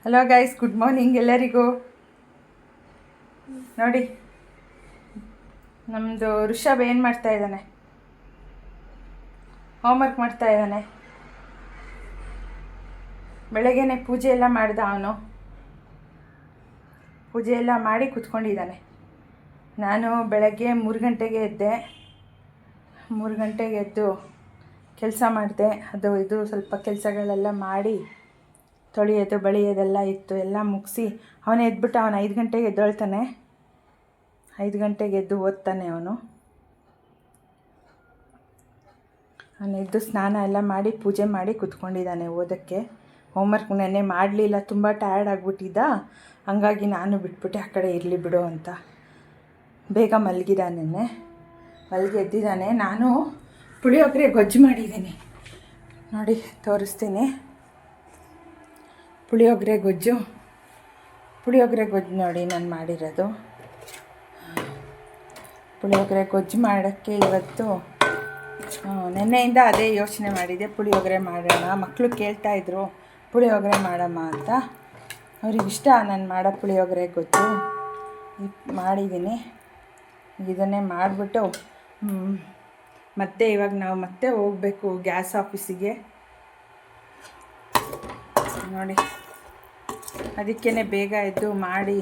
Hello guys, good morning ಎಲ್ಲರಿಗೂ. ನೋಡಿ, ನಮ್ಮದು ಋಷಭ್ ಏನು ಮಾಡ್ತಾ ಇದ್ದಾನೆ? ಹೋಮ್ವರ್ಕ್ ಮಾಡ್ತಾ ಇದ್ದಾನೆ. ಬೆಳಗ್ಗೆನೆ ಪೂಜೆ ಎಲ್ಲ ಮಾಡ್ದ ಅವನು. ಪೂಜೆ ಎಲ್ಲ ಮಾಡಿ ಕೂತ್ಕೊಂಡಿದ್ದಾನೆ. ನಾನು ಬೆಳಗ್ಗೆ 3 ಗಂಟೆಗೆ ಎದ್ದೆ. 3 ಗಂಟೆಗೆ ಎದ್ದು ಕೆಲಸ ಮಾಡಿದೆ. ಅದು ಇದು ಸ್ವಲ್ಪ ಕೆಲಸಗಳೆಲ್ಲ ಮಾಡಿ, ತೊಳೆಯೋದು ಬಳಿಯೋದೆಲ್ಲ ಇತ್ತು, ಎಲ್ಲ ಮುಗಿಸಿ ಅವನು ಎದ್ಬಿಟ್ಟು ಅವನು 5 ಗಂಟೆಗೆ ಎದ್ದೊಳ್ತಾನೆ. 5 ಗಂಟೆಗೆ ಎದ್ದು ಓದ್ತಾನೆ ಅವನು. ಎದ್ದು ಸ್ನಾನ ಎಲ್ಲ ಮಾಡಿ ಪೂಜೆ ಮಾಡಿ ಕೂತ್ಕೊಂಡಿದ್ದಾನೆ ಓದೋಕ್ಕೆ. ಹೋಮ್ವರ್ಕ್ ನೆನ್ನೆ ಮಾಡಲಿಲ್ಲ, ತುಂಬ ಟಯರ್ಡ್ ಆಗಿಬಿಟ್ಟಿದ್ದ. ಹಂಗಾಗಿ ನಾನು ಬಿಟ್ಬಿಟ್ಟೆ, ಆ ಕಡೆ ಇರಲಿ ಬಿಡು ಅಂತ. ಬೇಗ ಮಲಗಿದ್ದಾನೆ, ಮಲಗಿ ಎದ್ದಿದ್ದಾನೆ. ನಾನು ಪುಳಿಯೋಗರೆ ಗೊಜ್ಜು ಮಾಡಿದ್ದೀನಿ ನೋಡಿ, ತೋರಿಸ್ತೀನಿ. ಪುಳಿಯೋಗರೆ ಗೊಜ್ಜು ನೋಡಿ ನಾನು ಮಾಡಿರೋದು. ಪುಳಿಯೋಗರೆ ಗೊಜ್ಜು ಮಾಡೋಕ್ಕೆ ಇವತ್ತು ನೆನ್ನೆಯಿಂದ ಅದೇ ಯೋಚನೆ ಮಾಡಿದೆ, ಪುಳಿಯೋಗರೆ ಮಾಡೋಣ. ಮಕ್ಕಳು ಕೇಳ್ತಾಯಿದ್ರು ಪುಳಿಯೋಗರೆ ಮಾಡಮ್ಮ ಅಂತ. ಅವ್ರಿಗಿಷ್ಟ ನಾನು ಮಾಡೋ ಪುಳಿಯೋಗರೆ ಗೊಜ್ಜು. ಮಾಡಿದ್ದೀನಿ. ಇದನ್ನೇ ಮಾಡಿಬಿಟ್ಟು ಮತ್ತೆ ಇವಾಗ ನಾವು ಮತ್ತೆ ಹೋಗಬೇಕು ಗ್ಯಾಸ್ ಆಫೀಸಿಗೆ ನೋಡಿ. ಅದಕ್ಕೇ ಬೇಗ ಎದ್ದು ಮಾಡಿ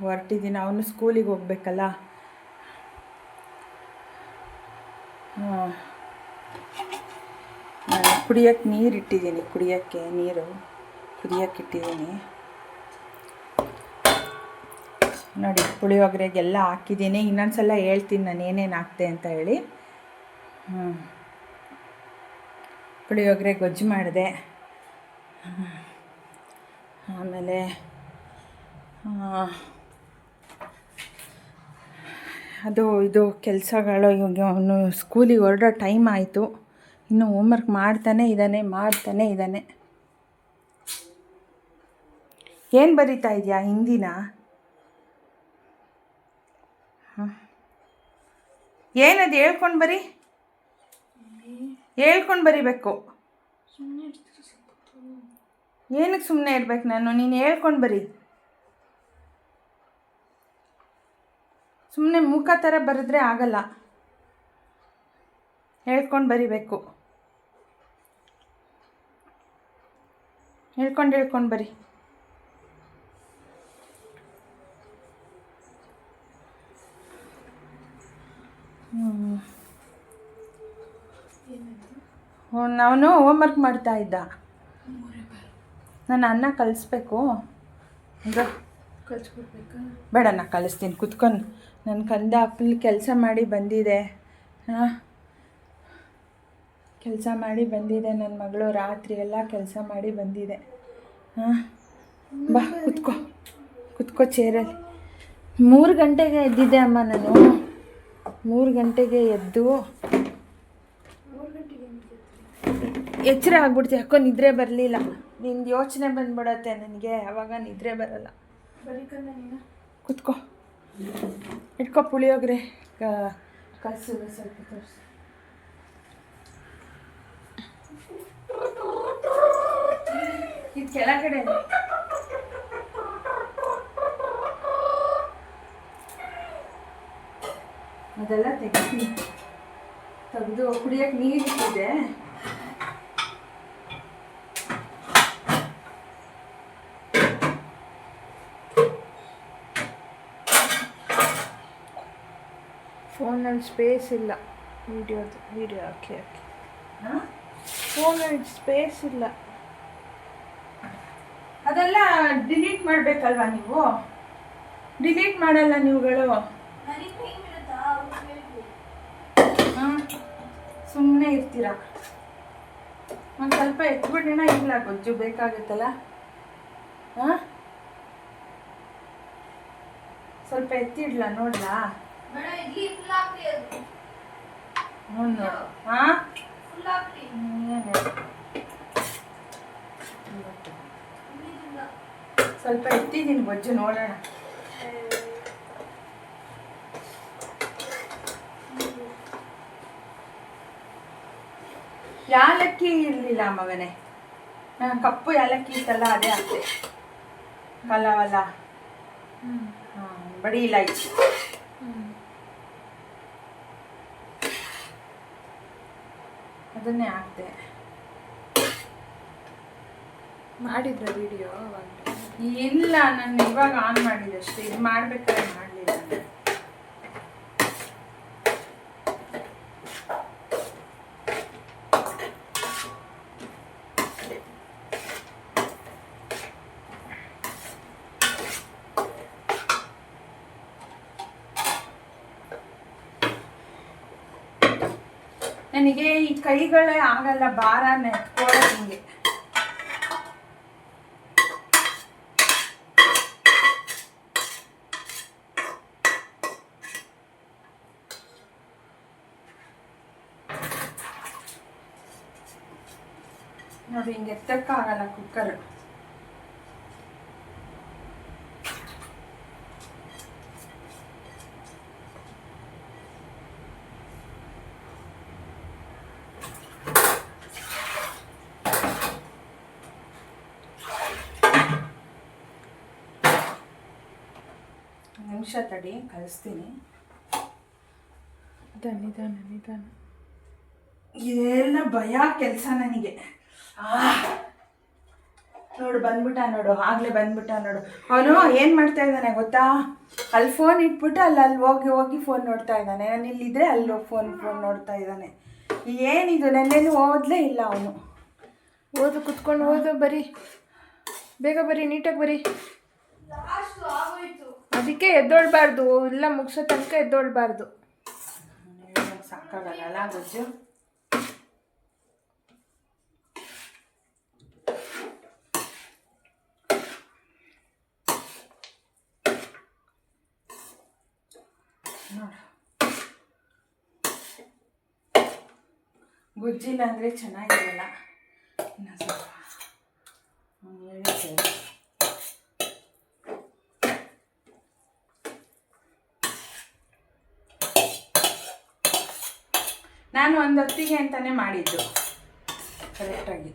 ಹೊರಟಿದ್ದೀನಿ. ಅವನು ಸ್ಕೂಲಿಗೆ ಹೋಗ್ಬೇಕಲ್ಲ. ಕುಡಿಯೋಕ್ಕೆ ನೀರು ಇಟ್ಟಿದ್ದೀನಿ, ನೀರು ಕುಡಿಯೋಕ್ಕೆ ಇಟ್ಟಿದ್ದೀನಿ ನೋಡಿ. ಪುಳಿಯೋಗರೆಗೆಲ್ಲ ಹಾಕಿದ್ದೀನಿ. ಇನ್ನೊಂದು ಸಲ ಹೇಳ್ತೀನಿ ನಾನು ಏನೇನು ಹಾಕ್ತೆ ಅಂತ ಹೇಳಿ. ಪುಳಿಯೋಗರೆ ಗೊಜ್ಜು ಮಾಡಿದೆ. ಆಮೇಲೆ ಅದು ಇದು ಕೆಲಸಗಳು. ಇವಾಗ ಅವನು ಸ್ಕೂಲಿಗೆ ಹೊರಡೋ ಟೈಮ್ ಆಯಿತು. ಇನ್ನು ಹೋಮ್ವರ್ಕ್ ಮಾಡ್ತಾನೆ ಇದ್ದಾನೆ. ಏನು ಬರಿತಾ ಇದೆಯಾ? ಹಿಂದಿನ? ಏನದು? ಹೇಳ್ಕೊಂಡು ಬರಿಬೇಕು. ಏನಕ್ಕೆ ಸುಮ್ಮನೆ ಇರ್ಬೇಕು ನಾನು? ನೀನು ಹೇಳ್ಕೊಂಡು ಬರಿ. ಸುಮ್ಮನೆ ಮುಖ ಥರ ಬರೆದ್ರೆ ಆಗಲ್ಲ, ಹೇಳ್ಕೊಂಡು ಬರಿಬೇಕು. ಹೇಳ್ಕೊಂಡು ಬರಿ. ಅವನು ಹೋಮ್ವರ್ಕ್ ಮಾಡ್ತಾ ಇದ್ದ. ನಾನು ಅನ್ನ ಕಲಿಸ್ಬೇಕು. ಕಲಿಸ್ಕೊಡ್ಬೇಕಾ? ಬೇಡ, ನಾನು ಕಲಿಸ್ತೀನಿ, ಕುತ್ಕೊಂಡು. ನನ್ನ ಕಂದ ಫುಲ್ ಕೆಲಸ ಮಾಡಿ ಬಂದಿದೆ. ಕೆಲಸ ಮಾಡಿ ಬಂದಿದೆ ನನ್ನ ಮಗಳು. ರಾತ್ರಿ ಎಲ್ಲ ಕೆಲಸ ಮಾಡಿ ಬಂದಿದೆ. ಬಾ ಕುತ್ಕೋ ಚೇರಲ್ಲಿ. 3 ಗಂಟೆಗೆ ಎದ್ದಿದ್ದೆ ಅಮ್ಮ ನಾನು. 3 ಗಂಟೆಗೆ ಎದ್ದು ಎಚ್ಚರ ಆಗ್ಬಿಡ್ತೀವಿ. ಯಾಕೋ ನಿದ್ರೆ ಬರಲಿಲ್ಲ. ನಿಂದು ಯೋಚನೆ ಬಂದ್ಬಿಡತ್ತೆ ನನಗೆ, ಆವಾಗ ನಿದ್ರೆ ಬರಲ್ಲ. ಕುತ್ಕೋ, ಇಟ್ಕೋ ಪುಳಿಯೋಗರೆ ಕಲಸು ಸ್ವಲ್ಪ ತೋರಿಸಿ. ಇದು ಕೆಳಗಡೆ ಅದೆಲ್ಲ ತೆಗೆದು ಕುಡಿಯೋಕ್ಕೆ ನೀರು ಇಟ್ಟಿದೆ. ಫೋನಲ್ಲಿ ಸ್ಪೇಸ್ ಇಲ್ಲ, ವಿಡಿಯೋ ಹಾಕಿ ಫೋನಲ್ಲಿ ಸ್ಪೇಸ್ ಇಲ್ಲ. ಅದೆಲ್ಲ ಡಿಲೀಟ್ ಮಾಡಬೇಕಲ್ವಾ ನೀವು? ಡಿಲೀಟ್ ಮಾಡಲ್ಲ ನೀವುಗಳು. ಸುಮ್ಮನೆ ಇರ್ತೀರಾ. ಒಂದು ಸ್ವಲ್ಪ ಎತ್ಬಿಡೋಣ. ಇಲ್ಲ, ಗೊಜ್ಜು ಬೇಕಾಗುತ್ತಲ್ಲ. ಸ್ವಲ್ಪ ಎತ್ತಿಡ್ಲಾ? ನೋಡ್ಲಾ? ನೋಡು. ಸ್ವಲ್ಪ ಎತ್ತಿದ್ದೀನಿ ಗೊಜ್ಜು, ನೋಡೋಣ. ಯಾಲಕ್ಕಿ ಇರಲಿಲ್ಲ ಮಗನೇ. ಕಪ್ಪು ಏಲಕ್ಕಿ ಇತ್ತಲ್ಲ ಅದೇ ಹಾಕ್ತೆ. ಕಲವಲ್ಲ ಬಡಿ ಇಲಾಚಿ ಅದನ್ನೇ ಹಾಕ್ತೆ. ಮಾಡಿದ್ರ ವಿಡಿಯೋ? ಇಲ್ಲ, ನಾನು ಇವಾಗ ಆನ್ ಮಾಡಿದೆ ಅಷ್ಟೇ. ಇದು ಮಾಡ್ಬೇಕಾದ್ರೆ ಮಾಡಲಿಲ್ಲ. ನನಗೆ ಈ ಕೈಗಳೇ ಆಗಲ್ಲ, ಭಾರ ನೆತ್ಕೊಳ್ಳೋದು ಹಿಂಗೆ. ನೋಡಿ ಹಿಂಗೆ ಎತ್ತಕ್ಕಾಗಲ್ಲ ಕುಕ್ಕರ್. ನಿಮಿಷ ತಡಿ, ಕಲಿಸ್ತೀನಿ. ನಿಧಾನ ನಿಧಾನ. ಇದೆಲ್ಲ ಭಯ ಕೆಲಸ ನನಗೆ. ನೋಡು ಬಂದ್ಬಿಟ್ಟ, ನೋಡು ಆಗ್ಲೇ ಬಂದ್ಬಿಟ್ಟ ನೋಡು. ಅವನು ಏನು ಮಾಡ್ತಾ ಇದ್ದಾನೆ ಗೊತ್ತಾ? ಅಲ್ಲಿ ಫೋನ್ ಇಟ್ಬಿಟ್ಟು ಅಲ್ಲಿ ಹೋಗಿ ಫೋನ್ ನೋಡ್ತಾ ಇದ್ದಾನೆ. ನಾನು ಇಲ್ಲಿದ್ದರೆ ಅಲ್ಲಿ ಫೋನ್ ನೋಡ್ತಾ ಇದ್ದಾನೆ. ಏನಿದು, ನನ್ನೇನು ಓದಲೇ ಇಲ್ಲ ಅವನು. ಓದು, ಕುತ್ಕೊಂಡು ಓದು, ಬರೀ ಬೇಗ ಬರೀ, ನೀಟಾಗಿ ಬರೀ. ಅದಕ್ಕೆ ಎದ್ದೊಳ್ಬಾರ್ದು, ಎಲ್ಲ ಮುಗಿಸೋ ತನಕ ಎದ್ದೊಳ್ಬಾರ್ದು. ಸಾಕಾಗಲ್ಲ ಗೊಜ್ಜು. ನೋಡು, ಗೊಜ್ಜಿಲ್ಲ ಅಂದರೆ ಚೆನ್ನಾಗಿರಲ್ಲ. ಇನ್ನು ಸ್ವಲ್ಪ ಹೇಳಿದ್ದೆ. ನಾನು ಒಂದು ಹೊತ್ತಿಗೆ ಅಂತಲೇ ಮಾಡಿದ್ದು ಕರೆಕ್ಟಾಗಿ.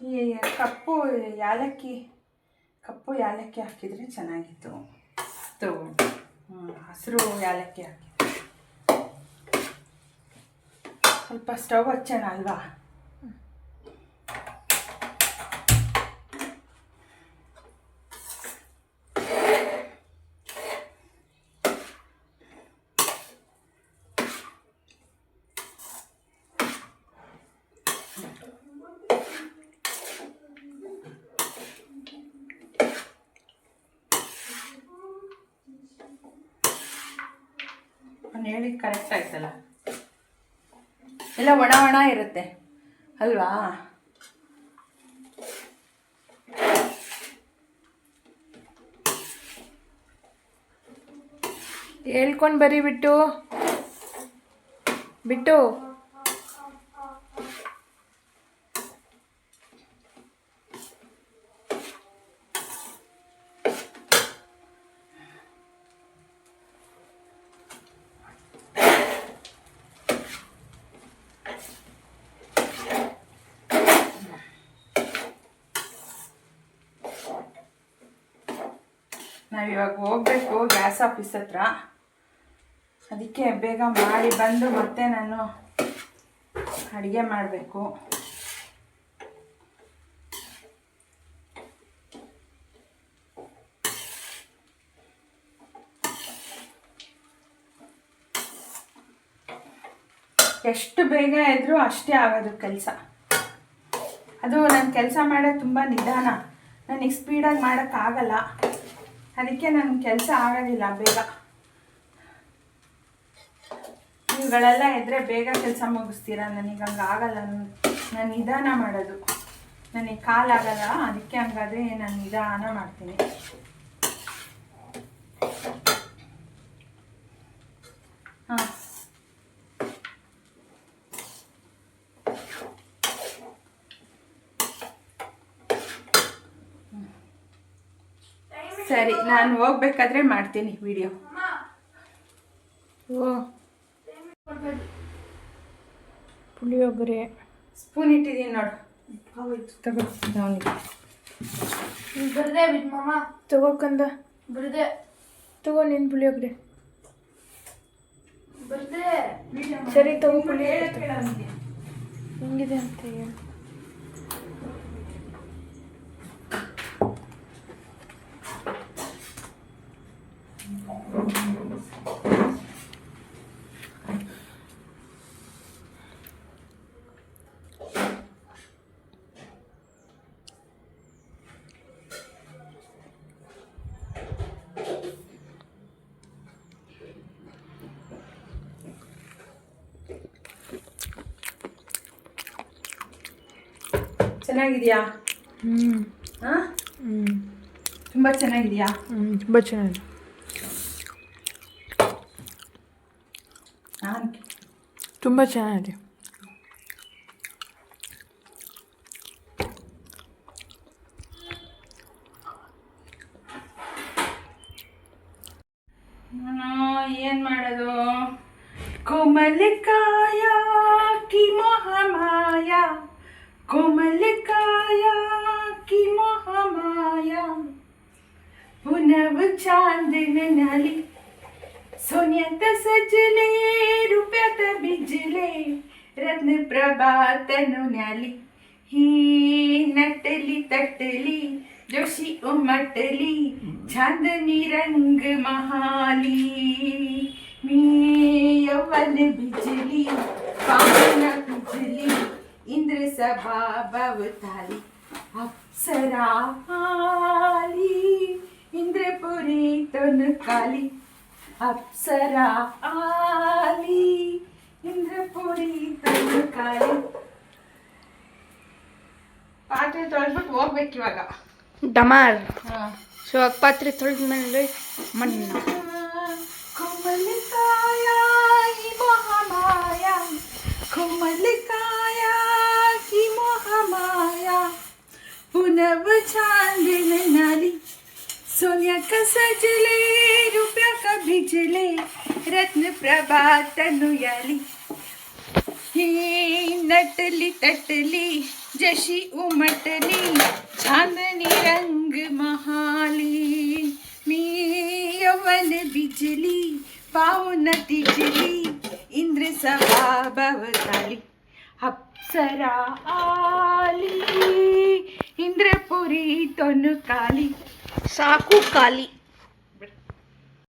ಈ ಕಪ್ಪು ಯಾಲಕ್ಕಿ ಹಾಕಿದರೆ ಚೆನ್ನಾಗಿತ್ತು. ಹಸಿರು ಯಾಲಕ್ಕಿ ಹಾಕಿ ಸ್ವಲ್ಪ ಸ್ಟವ್ ಹಚ್ಚೋಣ ಅಲ್ವಾ? ಹೇಳಿ ಕರೆಕ್ಟ್ ಆಯ್ತಲ್ಲ. ಎಲ್ಲ ಒಣ ಇರುತ್ತೆ ಅಲ್ವಾ? ಹೇಳ್ಕೊಂಡು ಬರೀ ಬಿಟ್ಟು ನಾವಿವಾಗ ಹೋಗಬೇಕು ಗ್ಯಾಸ್ ಆಫೀಸ್ ಹತ್ರ. ಅದಕ್ಕೆ ಬೇಗ ಮಾಡಿ ಬಂದು ಮತ್ತೆ ನಾನು ಅಡುಗೆ ಮಾಡಬೇಕು. ಎಷ್ಟು ಬೇಗ ಇದ್ರೂ ಅಷ್ಟೇ ಆಗೋದು ಕೆಲಸ. ಅದು ನನ್ನ ಕೆಲಸ ಮಾಡೋದು ತುಂಬ ನಿಧಾನ. ನನಗೆ ಸ್ಪೀಡಾಗಿ ಮಾಡೋಕ್ಕಾಗಲ್ಲ. ಅದಕ್ಕೆ ನನ್ನ ಕೆಲಸ ಆಗೋದಿಲ್ಲ ಬೇಗ. ನೀವುಗಳೆಲ್ಲ ಇದ್ದರೆ ಬೇಗ ಕೆಲಸ ಮುಗಿಸ್ತೀರ. ನನಗೆ ಹಂಗೆ ಆಗಲ್ಲ. ನಾನು ನಿಧಾನ ಮಾಡೋದು. ನನಗೆ ಕಾಲಾಗಲ್ಲ. ಅದಕ್ಕೆ ಹಂಗಾದರೆ ನಾನು ನಿಧಾನ ಮಾಡ್ತೀನಿ. ಸರಿ, ನಾನು ಹೋಗ್ಬೇಕಾದ್ರೆ ಮಾಡ್ತೀನಿ ವಿಡಿಯೋ. ಓ ಪುಳಿಯೋಗರೆ ಸ್ಪೂನ್ ಇಟ್ಟಿದ್ದೀನಿ ನೋಡು. ತಗೋ ಅವನಿಗೆ ಬರ್ದೆ ಮಾಮ ತಗೋಕಂದ ಬರ್ದೆ ತಗೋ ನಿನ್ ಪುಳಿಯೋಗರೆ ಬರ್ದೆ. ಸರಿ ತಗೋ ಪುಳಿಯೋಗರೆ ಹೆಂಗಿದೆ ಅಂತ ಹೇಳಿ. ಚೆನ್ನಾಗಿದೆಯಾ? ಹಾಂ, ತುಂಬ ಚೆನ್ನಾಗಿದೆಯಾ? ತುಂಬ ಚೆನ್ನಾಗಿದೆ. ನಾನು ತುಂಬ ಚೆನ್ನಾಗಿದೆ. ಏನು ಮಾಡೋದು? कोमलकाय की मोहमाया, कोमलकाय की मोहमाया, पुनव चांदन नाली, सोन्यात सजले रुपयात बिजले, रत्न प्रभातनु न्याली, ही नटली तटली जोशी उमटली, चांदनी रंग महाली, मी यवन बिजली पावन बिजली, इंद्र सभा भवताली, अप्सरा आली, इंद्रपुरी तन काली, अप्सरा आली, इंद्रपुरी तन काली. ಪಾತ್ರೆ ತೊಳೆದ್ಬಿಟ್ಟು ಹೋಗ್ಬೇಕು ಇವಾಗ. ಡಮಾರ್ ಹಾಂ, ಸೊ ಪಾತ್ರೆ ತೊಳೆದ ಮೇಲೆ ಮಣ್ಣ कोमलकाय की मोहमाया, कोमलकाय की मोहमाया, पुनव चांदन नाली, सोनिया का सजले रुपया का बिजले, रत्न प्रभा तनुयाली, ही नटली तटली जशी उमटली, चांदनी रंग महाली, मी यवन बिजली पावन तिजली, इंद्र सभा भवताली, अप्सरा आली, इंद्रपुरी तनु काली. ಸಾಕು ಖಾಲಿ.